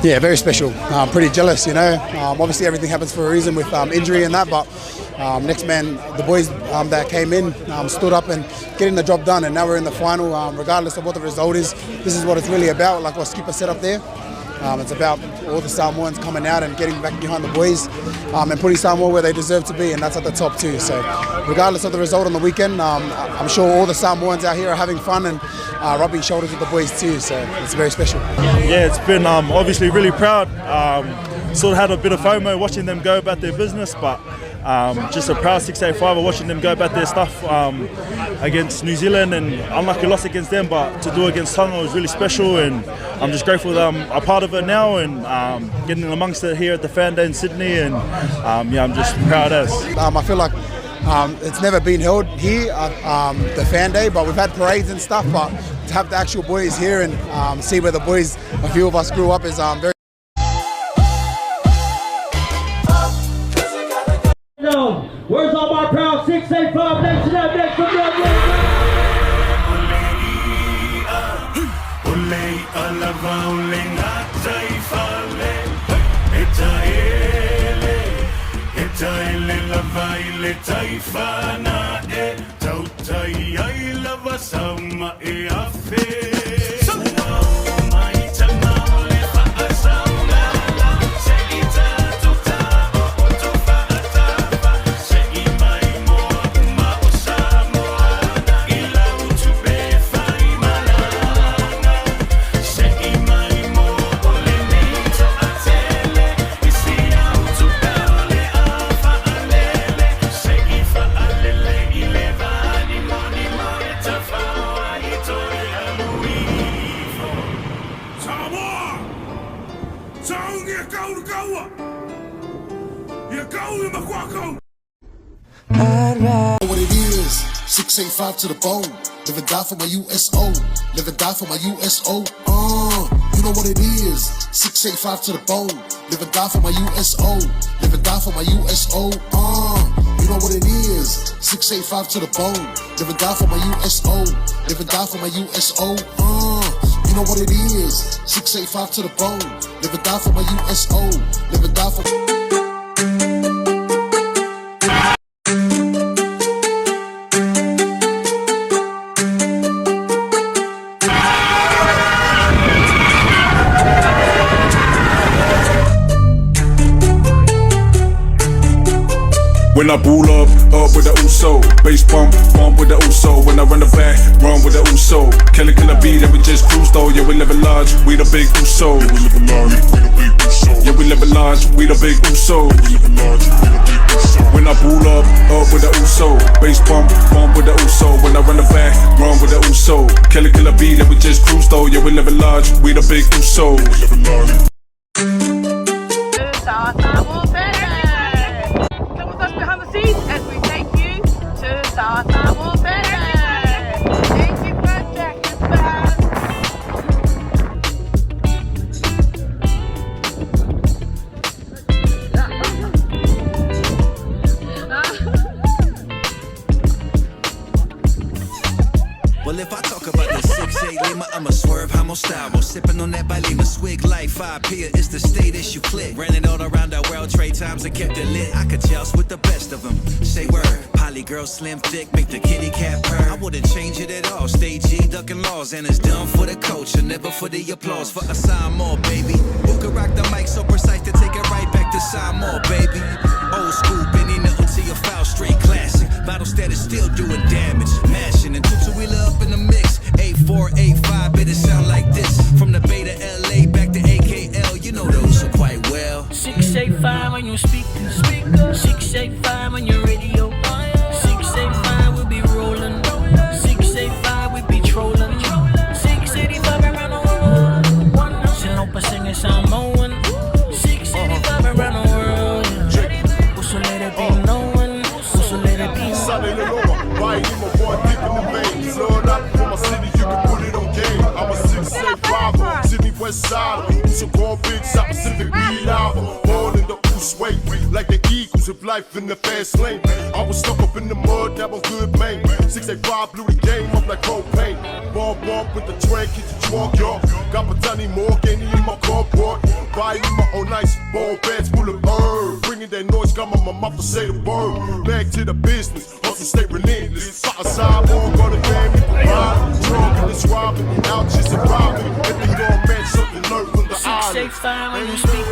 Yeah, very special. Pretty jealous, you know. Obviously, everything happens for a reason with injury and that, but next man, the boys that came in stood up and getting the job done, and now we're in the final. Regardless of what the result is, this is what it's really about, like what Skipper set up there. It's about all the Samoans coming out and getting back behind the boys and putting Samoa where they deserve to be, and that's at the top too. So regardless of the result on the weekend, I'm sure all the Samoans out here are having fun and rubbing shoulders with the boys too, so it's very special. Yeah, it's been obviously really proud. Sort of had a bit of FOMO watching them go about their business, but just a proud 685 watching them go about their stuff against New Zealand, and unlucky loss against them, but to do it against Tonga was really special, and I'm just grateful that I'm a part of it now and getting amongst it here at the Fan Day in Sydney, and yeah, I'm just proud as. I feel like it's never been held here, the Fan Day, but we've had parades and stuff, but to have the actual boys here and see where the boys, a few of us grew up, is very. Where's all my proud 685 nation up next to What it is, 685 to the bone. Live and die for my USO. Live and die for my USO. You know what it is, 685 to the bone. Live and die for my USO. Live and die for my USO. You know what it is, 685 to the bone. Live and die for my USO. Live and die for my USO. You know what it is, 685 to the bone. Live and die for my USO. Live and die for. When I pull up with the Uso, bass pump with the Uso. When I run the back, run with the Uso. Killer beat, and we just cruise though. Yeah, we live it large, we the big Uso. Yeah, we live it large, we the big Uso. Yeah, we live it large, we the big Uso. Yeah, we live it large, we the big Uso. When I pull up with the Uso, bass pump with the Uso. When I run the back, run with the Uso. Killer beat, and we just cruise though. Yeah, we live it large, we the big Uso. Yeah, we live it large. Toa Samoa Fan. Come with us behind the scenes as we take you to Toa Samoa Fan. Thank you for checking back. Well, if I talk about the 6'8" Lima, I'ma swerve, I'm on style. Sipping on that by Lima swig like 5p. It's the state issue click. Ran it all around the world, trade times and kept it lit. I could joust with the best of them. Say word, poly girl, slim, thick, make the kitty cat purr. I wouldn't change it at all. Stay G, ducking laws, and it's done for the culture, never for the applause. For a Samoa, baby. Who could rock the mic so precise to take it right back to Samoa, baby? Old school, Benny nothing to your foul, straight classic. Battle status still doing damage, mashing and two-wheeler up in the mix. 84, 85, better sound like this. From the Bay to LA, back to AKL, you know those are quite well. 685 on your speaker, 685 on your radio, 685 we'll be rolling, 685 we be trolling, 685 around the world, Sinopa singing Samoan, 685 around the world, also let it be known, also let it be known. Sunny Laloa, right in my boy deep in the veins. Load up for my city, you can put it on game. I'm a 685, Sydney West Side, so called big South Pacific, we lava, all in the Oos way. like the Eagles of life in the fast lane. I was stuck up in the mud, now I'm good, man. 685 blew the game up like propane. Bump with the train, keep the trunk, y'all. Got my Johnny Morgan in my cardboard. Buying my own nice ball bags full of bird. Bringing that noise, got my mouth to say the word. Back to the business, hustle stay relentless. Outside, won't go to bed, we provide. Drunk in this robbing, out just surviving. If they gon' match something, learn from the island. 685 when you speak,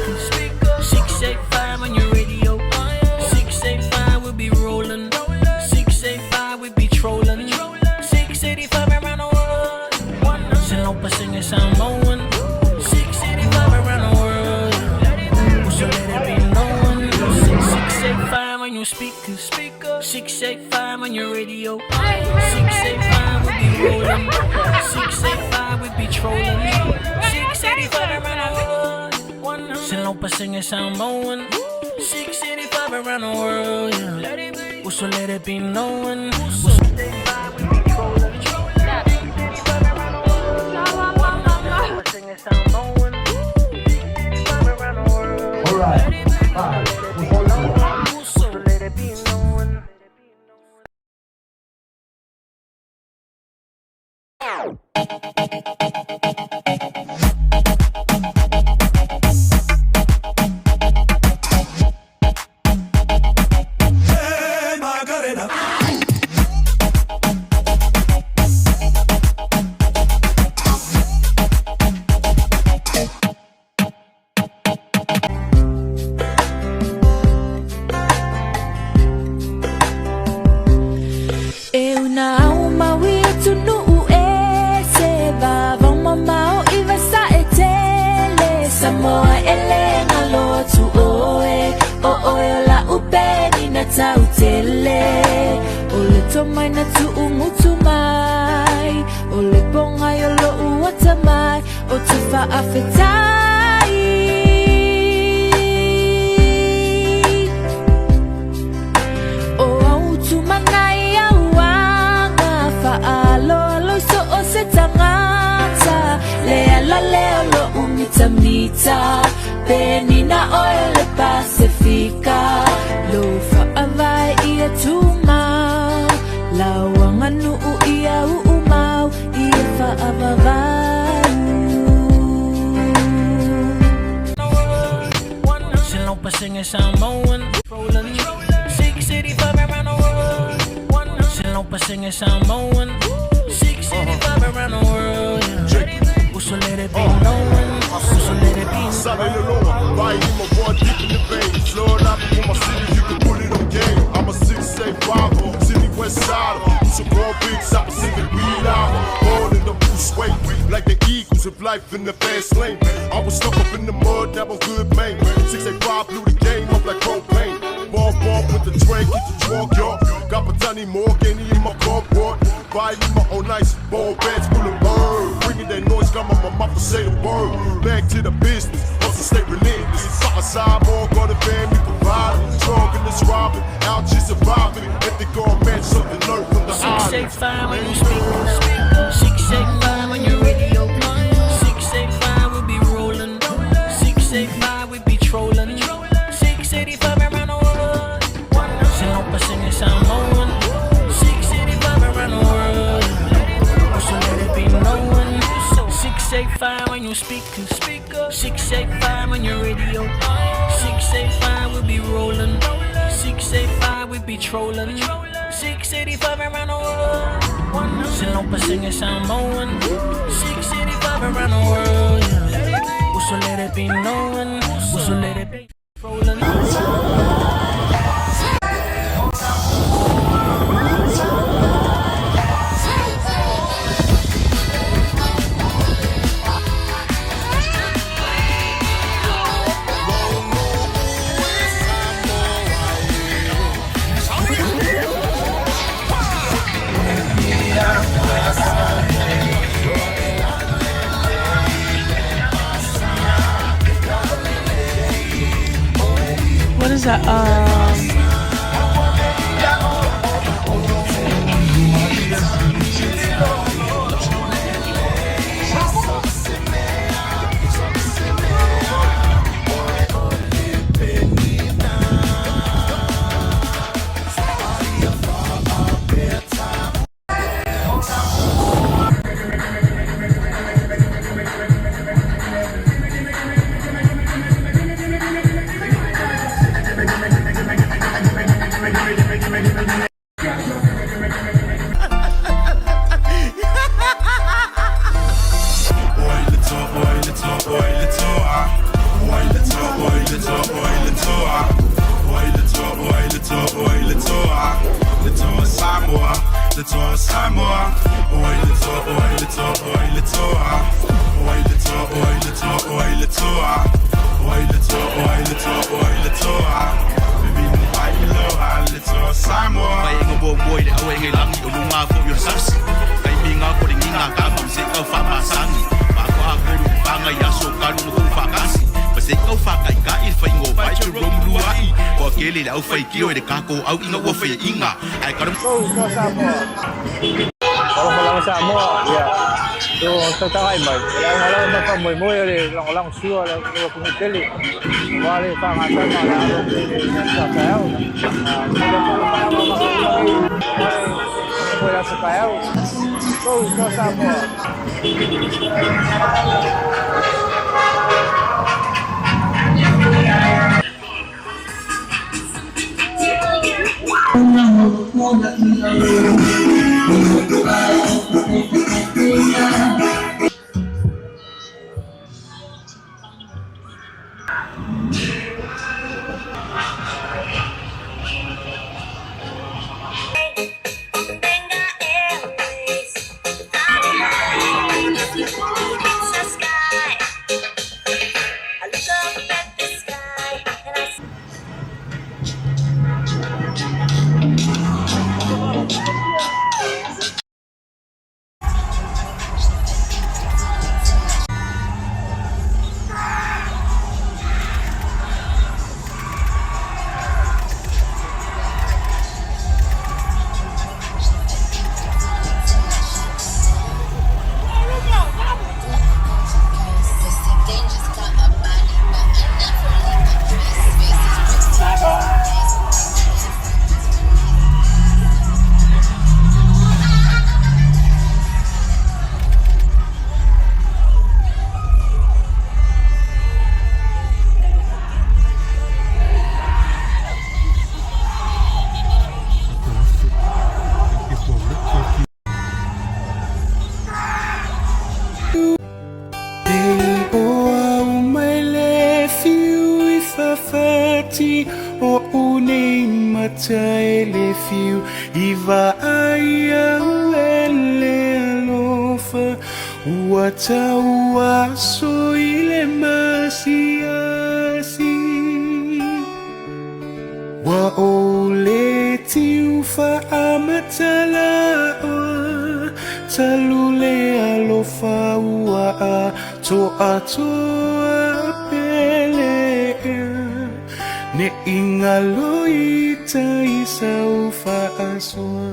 685 on your radio. 685 we'll be rolling. 685 we be trolling. 685 around the world. Sin no pasing isang mauan. 685 around the world. So let it be known. 685 when you speak, 685 on your radio. 685 we be rolling. 685 we be trolling. 685 around the world. Sin no pasing isang mauan. 685 around the world, yeah. So let it be known. 685 we be trolling. 685 around the world. Sing it sound mowing. 685 around the world. Alright. So let it be known. Tautele ole tomai na tuumutumai ole bonga yolo uatamai o tufa afetai o autumanai awanga faalo alo so o se tangata leala leolo umitamita penina ole Pacifica lo avai ia tuma lawangan nuu ia umau ia faavavau Sin no pasing isang mauan. 685 around the world. Sin no pasing isang mauan. 685 around the world, yeah. So let it be known. So let it be known. Solid alone, riding my one deep in the vein. Slow up for my city, you can put it on game. I'm a 685, city west side. It's a raw big side, city weed out. Born in the boost weight, like the Eagles of life in the fast lane. I was stuck up in the mud, now I'm good, man. 685 blew the game up like propane. Bump with the train, get the drunk, y'all. Got my Johnny Morgan in my cardboard. Buying my own nice ball bags full of bird. Bringing that noise, got my mouth to say the word. Back to the business, hustle stay relentless. Outside, more go to bed, we provide. Drunk in this robbing, out just surviving. If they gon' match something, learn from the island. 685 when you speak, 685 on your radio. 685 we'll be rolling. 685 we be trolling. 685 around the world. Sin no pasing isang mauan. 685 around the world. So let it be known. 685 when you speak, 685 on your radio. 685 we'll be rolling. 685 we be trolling. 685 around the world. Sin no pasing isang mauan. 685 around the world, yeah. So let it be known. So let it be rolling. What is that? Toa Samoa, the Toa Samoa, oi the Toa, oi the Toa, oi the Toa, oi the Toa, oi the Toa, oi the Toa, oi the Toa, oi the Toa, baby ni pai loa, the Toa Samoa. Pai ngobo boy de awe ngai langi o lunga ko your sars. Kai minga ko ringa ka mam se ka fa masangi. Pa ko a ko banga ya so ka lu ko fa kasi. Pa se ka fa kai ka il fa ngo pai to rom luai. Ko kele la o fa ki o de ka ko au inga wo fa inga. Ai ka Toa Samoa. Kalau malang Samoa, ya. So, tatangay ba? Walang na pa mo lang suwa lang ko kumiteli. Wala pa nga sa mga sa kayaw. Sila po pa wala sa kayaw. Toa Samoa. O uning mataele fiu iva ayang ele alofa wata waso ile masiasi wa ole tiu fa amatala talule alofa wa to pele ne ingaloita isaufa aswa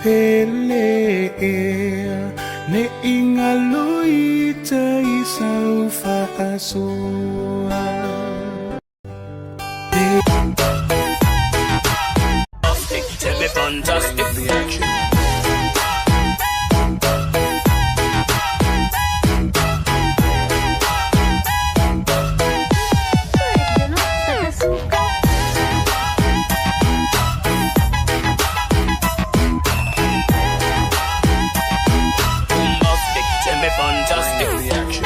pele ne ingaloita isaufa aswa Tell me fantastic reaction. Fantastic reaction.